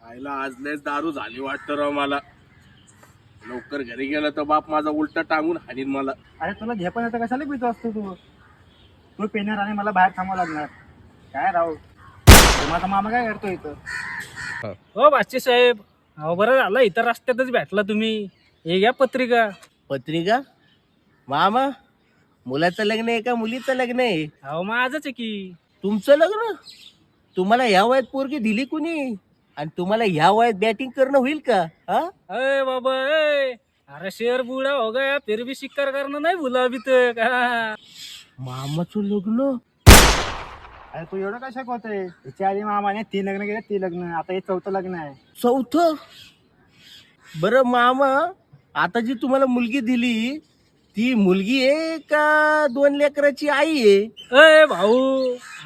आईला आज लयच दारू झाली वाटतं राव मला. लवकर घरी गेलं तर बाप माझा उलटा टांगून हाणीन मला. अरे तुला झेपण येतं कशाला पितो असतो तू पेणार आणि मला बाहेर थांबावं लागणार. काय राव माझा मामा काय करतो इथं? हो बादशाह साहेब, अहो बरं झालं इथं रस्त्यातच भेटला तुम्ही. हे घ्या पत्रिका. पत्रिका? मामा, मुलाचं लग्न आहे का मुलीचं लग्न आहे? अहो माझंच आहे की. तुमचं लग्न? तुम्हाला ह्या वयात पोरगी दिली कुणी? आणि तुम्हाला ह्या वयात बॅटिंग करणं होईल का? हा? अय बाबा अय, अरे शेर बुडा हो गया फिर भी शिकार करणं नाही भुला अभी तक. मामाचं लग्न? अरे तू एवढं काय शिकवतोय? याच्या आधी मामाने 3 लग्न केले, 3 लग्न, आता हे 4थं लग्न आहे. चौथं? बरं मामा, आता जी तुम्हाला मुलगी दिली ती मुलगी आहे का 2 लेकराची आई आहे? अय भाऊ,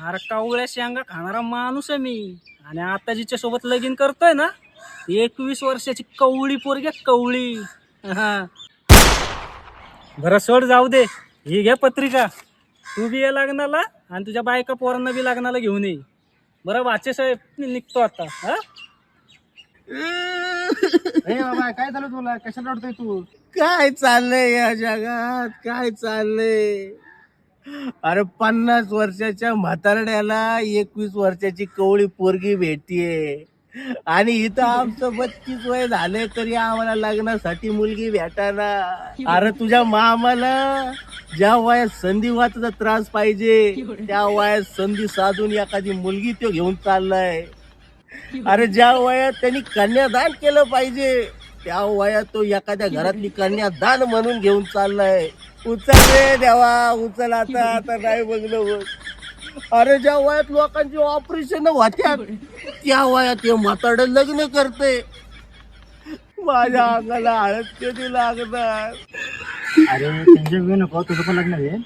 अरे कावळ्या शेंगा खाणारा माणूस आहे मी. आणि आता जिच्या सोबत लगीन करतोय ना, 21 वर्षाची कवळी पोरगी आहे, कवळी. हा. बरं सोड, जाऊ दे. ही घ्या पत्रिका. तू बी ये लग्नाला आणि तुझ्या बायका पोरांना बी लग्नाला घेऊन ये. बरं बादशाह साहेब, मी निघतो आता. हा. ए बाबा काय झालं तुला? कशाला रडतोय तू? काय चाललंय या जगात? काय चाललंय? अरे 50 वर्षाच्या म्हातारड्याला 21 वर्षाची कवळी पोरगी भेटतीये आणि इथं आमचं 32 वय झालंय तरी आम्हाला लग्नासाठी मुलगी भेटाना. अरे तुझ्या मामाला ज्या वयात संधिवाताचा त्रास पाहिजे त्या वयात संधी साधून एखादी मुलगी तो घेऊन चाललाय. अरे ज्या वयात त्यांनी कन्यादान केलं पाहिजे त्या वयात तो एखाद्या घरातली कन्यादान म्हणून घेऊन चाललाय. उचल रे देवा, उचल आता नाही बघलं बघ. अरे ज्या वयात लोकांची ऑपरेशन होत्या त्या वयात हे म्हातारड लग्न करते. माझ्या अंगाला हळद कधी लागणार? अरे त्यांच्या वेळ नको, तुझं पण लग्न आहे.